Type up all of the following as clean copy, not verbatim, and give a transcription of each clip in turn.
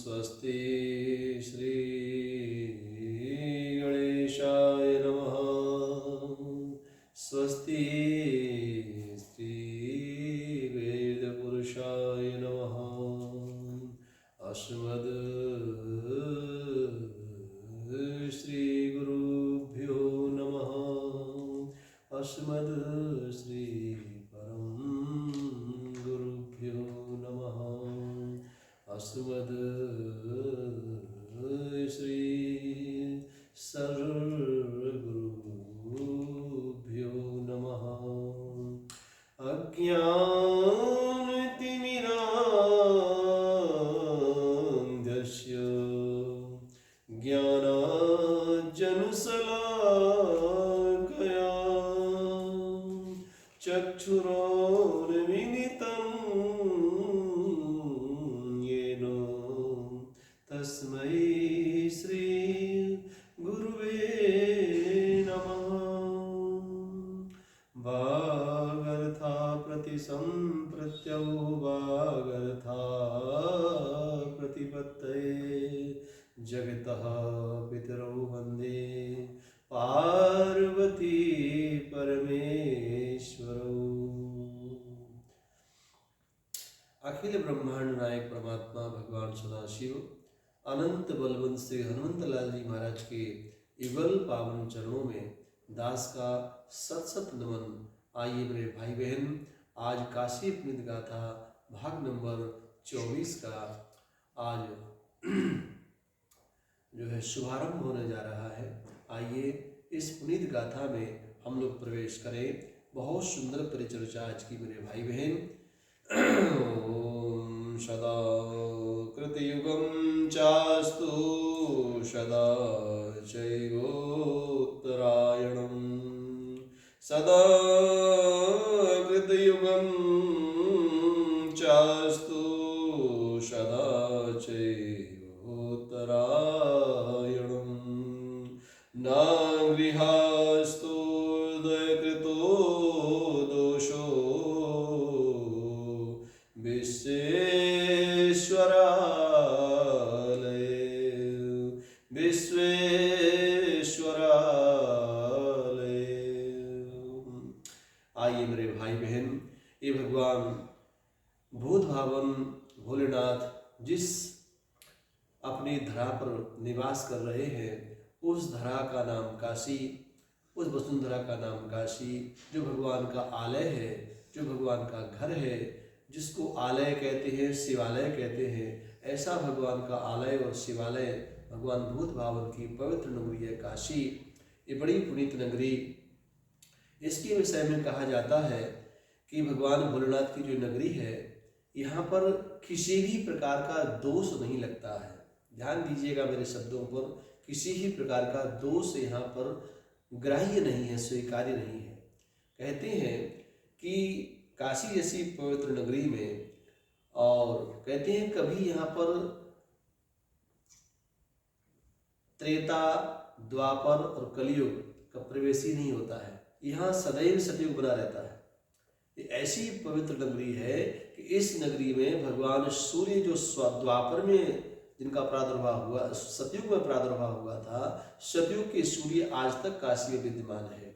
स्वस्ति श्री गणेशाय नमः। स्वस्ति श्री वेदपुरुषाय नमः। अस्मद् श्री गुरुभ्यो नमः। अस्मद् श्री परम गुरुभ्यो नमः। अस्मद् श्री सर्वगुरुभ्यो नमः। अज्ञानतिमिरान्धस्य ज्ञानाञ्जनशलाकया चक्षुरोन्मीलितं येन तस्मै श्री गुरुवे नमः। वागर्था प्रतिसंप्रत्यौ वागर्था प्रतिपत्तये जगतः पितरौ वन्दे पार्वती परमेश्वरौ। अखिल ब्रह्मांड नायक परमात्मा भगवान सदाशिव अनंत बलवंत श्री हनुमंत लाल जी महाराज के युगल पावन चरणों में दास का सत सत नमन। आइए मेरे भाई बहन, आज काशी पुनीत गाथा भाग नंबर 24 का आज जो है शुभारंभ होने जा रहा है। आइए इस पुनीत गाथा में हम लोग प्रवेश करें। बहुत सुंदर परिचर्चा आज की मेरे भाई बहन। ओम सदा कृतयुगं चास्तु सदा चैवोत्तरायणं। सदा कृतयुगं चास्तु सदा चैवोत्तरायणं। नागृहास्तु दयकृतो दोषो विश्वेश्वरालय। आइए मेरे भाई बहन, ये भगवान भूत भावन भोलेनाथ जिस अपनी धरा पर निवास कर रहे हैं, उस धरा का नाम काशी, उस वसुंधरा का नाम काशी, जो भगवान का आलय है, जो भगवान का घर है, जिसको आलय कहते हैं, शिवालय कहते हैं, ऐसा भगवान का आलय और शिवालय भगवान भूत भावन की पवित्र नगरी है काशी। ये बड़ी पुनीत नगरी। इसके विषय में कहा जाता है कि भगवान भोलेनाथ की जो नगरी है, यहाँ पर किसी भी प्रकार का दोष नहीं लगता है। ध्यान दीजिएगा मेरे शब्दों पर, किसी ही प्रकार का दोष यहाँ पर ग्राह्य नहीं है, स्वीकार्य नहीं है। कहते हैं कि काशी जैसी पवित्र नगरी में, और कहते हैं कभी यहाँ पर त्रेता, द्वापर और कलयुग का प्रवेश ही नहीं होता है। यहाँ सदैव सतयुग बना रहता है। ये ऐसी पवित्र नगरी है कि इस नगरी में भगवान सूर्य जो द्वापर में जिनका प्रादुर्भाव हुआ, सतयुग में प्रादुर्भाव हुआ था, सतयुग के सूर्य आज तक काशी में विद्यमान है।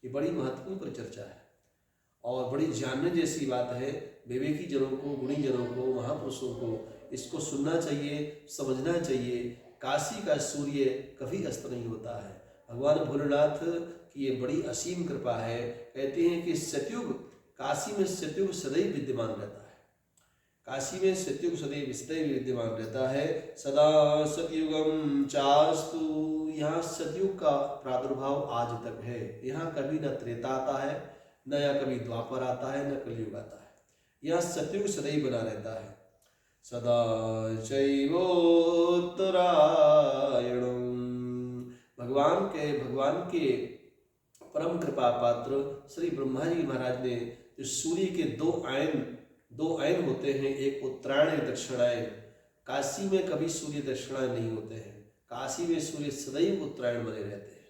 ये बड़ी महत्वपूर्ण परिचर्चा है और बड़ी जानने जैसी बात है। विवेकी जनों को, गुणी जनों को, महापुरुषों को इसको सुनना चाहिए, समझना चाहिए। काशी का सूर्य कभी अस्त नहीं होता है। भगवान भोलेनाथ की ये बड़ी असीम कृपा है। कहते हैं कि सतयुग, काशी में सतयुग सदैव विद्यमान रहता है। काशी में सतयुग सदैव विद्यमान रहता है। सदा सतयुगम चास्तु, यहाँ सतयुग का प्रादुर्भाव आज तक है। यहाँ कभी न त्रेता आता है, न यहाँ कभी द्वापर आता है, न कलयुग आता है। यहाँ सतयुग सदैव बना रहता है। सदा चैवोत्तरायणं। भगवान के परम कृपा पात्र श्री ब्रह्मा जी महाराज ने जो सूर्य के दो आयन होते हैं, एक उत्तरायण, एक दक्षिणायन। काशी में कभी सूर्य दक्षिणायन नहीं होते हैं। काशी में सूर्य सदैव उत्तरायण बने रहते हैं।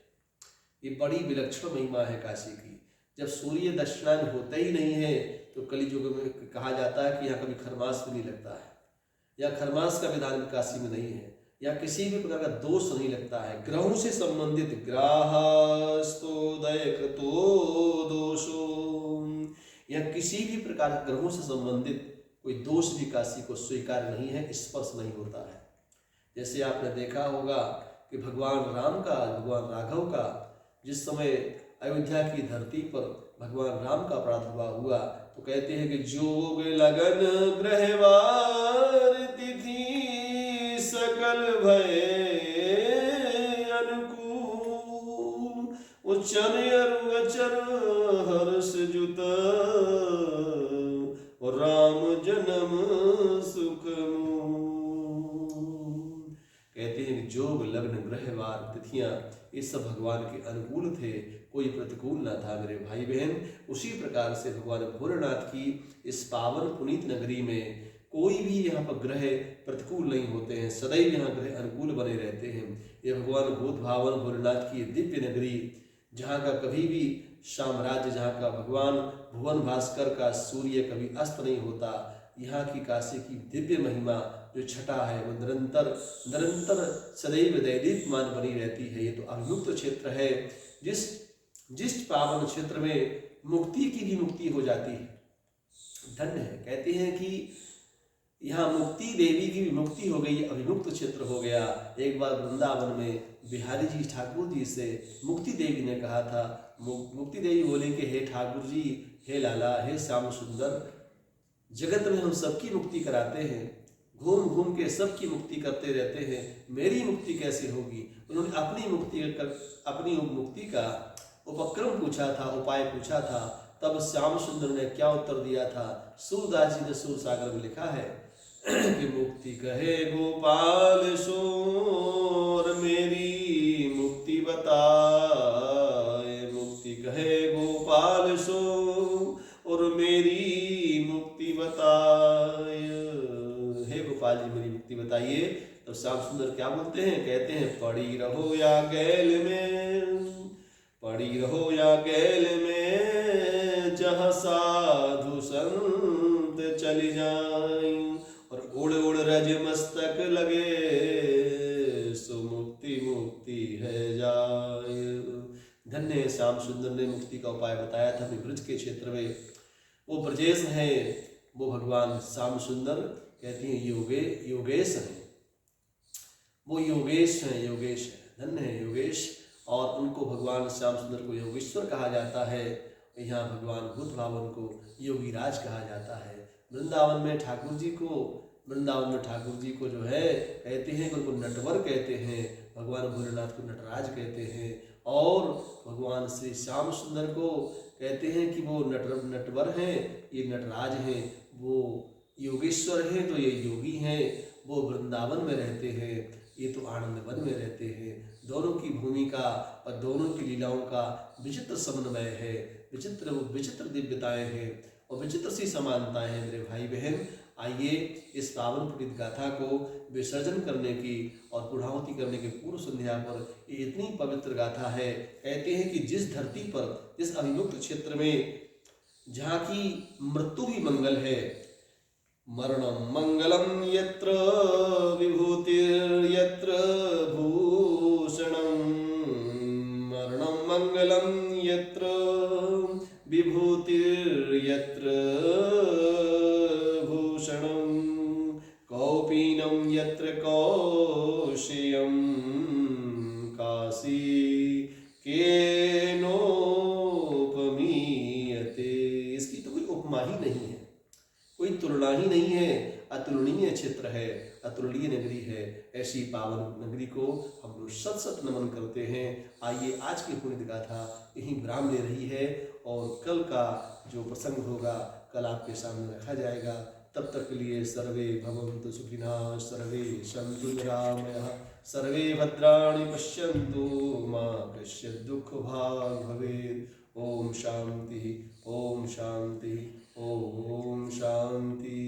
ये बड़ी विलक्षण महिमा है काशी की। जब सूर्य दक्षिणायन होते ही नहीं है तो कलियुग में कहा जाता है कि यहाँ कभी खरमास भी नहीं लगता है। या खरमास का विधान काशी में नहीं है, या किसी भी प्रकार का दोष नहीं लगता है। ग्रहों से संबंधित ग्राहस्तोदय कृतो दोषो, या किसी भी प्रकार के ग्रहों से संबंधित कोई दोष भी काशी को स्वीकार नहीं है, स्पर्श नहीं होता है। जैसे आपने देखा होगा कि भगवान राम का, भगवान राघव का जिस समय अयोध्या की धरती पर भगवान राम का प्रादुर्भाव हुआ तो कहते हैं कि जोग लगन ग्रहवार तिथि सकल भय अनुकूल, उच्चर अरुचर हर्ष जुत और राम जन्म सुख मूल। कहते हैं कि जोग लग्न ग्रहवार तिथियां ये सब भगवान के अनुकूल थे, कोई प्रतिकूल न था मेरे भाई बहन। उसी प्रकार से भगवान भोलेनाथ की इस पावन पुनीत नगरी में कोई भी यहाँ पर ग्रह प्रतिकूल नहीं होते हैं, सदैव यहाँ ग्रह अनुकूल बने रहते हैं। ये भगवान भूत भावन भोलेनाथ की दिव्य नगरी, जहाँ का कभी भी साम्राज्य, जहाँ का भगवान भुवन भास्कर का सूर्य कभी अस्त नहीं होता, यहाँ की काशी की दिव्य महिमा जो छटा है वो निरंतर निरंतर सदैव दैदीप्यमान बनी रहती है। ये तो अभिमुक्त क्षेत्र है, जिस पावन क्षेत्र में मुक्ति की भी मुक्ति हो जाती है, धन्य है। कहते हैं कि यहाँ मुक्ति देवी की भी मुक्ति हो गई, अभिमुक्त क्षेत्र हो गया। एक बार वृंदावन में बिहारी जी ठाकुर जी से मुक्ति देवी ने कहा था, मुक्ति देवी बोले कि हे ठाकुर जी, हे लाला, हे श्याम सुंदर, जगत में हम सबकी मुक्ति कराते हैं, घूम घूम के सबकी मुक्ति करते रहते हैं, मेरी मुक्ति कैसे होगी। उन्होंने अपनी मुक्ति का उपक्रम पूछा था, उपाय पूछा था। तब श्याम सुंदर ने क्या उत्तर दिया था, सूरदास जी ने सूर सागर में लिखा है कि मुक्ति कहे गोपाल सोर मेरी मुक्ति बताए, मुक्ति कहे गोपाल सो और मेरी मुक्ति बताए। हे गोपाल जी मेरी मुक्ति बताइए। तो श्याम सुंदर क्या बोलते हैं, कहते हैं पड़ी रहो या गैल में, पड़ी रहो या गैल में, जहाँ साधु संत चली जाए और उड़ उड़ रज मस्तक लगे, सो मुक्ति मुक्ति है जाए। धन्य श्याम सुंदर ने मुक्ति का उपाय बताया था। ब्रज के क्षेत्र में वो ब्रजेश है, वो भगवान श्याम सुंदर कहती हैं योगेश है, वो योगेश है, योगेश है, धन्य है योगेश। और उनको भगवान श्याम सुंदर को योगेश्वर कहा जाता है। यहाँ भगवान भूत भावन को योगीराज कहा जाता है। वृंदावन में ठाकुर जी को जो है कहते हैं कि उनको नटवर कहते हैं, भगवान भोलेनाथ को नटराज कहते हैं। और भगवान श्री श्याम सुंदर को कहते हैं कि वो नटवर हैं, ये नटराज हैं, वो योगेश्वर हैं तो ये योगी हैं, वो वृंदावन में रहते हैं, ये तो आनंद वन में रहते हैं। दोनों की भूमिका और दोनों की लीलाओं का विचित्र समन्वय है, विचित्र दिव्यताएं हैं और विचित्र सी समानताएं हैं मेरे भाई बहन। आइए इस पावन पुनीत गाथा को विसर्जन करने की और पूर्णाहुति करने के पूर्व संध्या पर ये इतनी पवित्र गाथा है। कहते हैं कि जिस धरती पर, जिस अभिमुक्त क्षेत्र में जहाँ की मृत्यु भी मंगल है, मरणं मंगलम यत्र विभूतिर्यत्र भूषणं, मरणं मंगलम यत्र विभूतिर्यत्र भूषणं, कौपीनं यत्र कौशेयं, काशी केनोपमीयते। इसकी तो कोई उपमा ही नहीं है, कोई तुलना ही नहीं है। अतुलनीय क्षेत्र है, अतुलनीय नगरी है। ऐसी पावन नगरी को हम लोग सत सत नमन करते हैं। आइए आज की पुण्य गाथा यहीं विराम ले रही है और कल का जो प्रसंग होगा कल आपके सामने रखा जाएगा। तब तक के लिए सर्वे भवन्तु सुखिनः, सर्वे सन्तु निरामयाः, सर्वे भद्राणि पश्यन्तु, मा कश्चित् दुःखभाग् भवेत्। ओम शांति, ओम शांति, ओम शांति।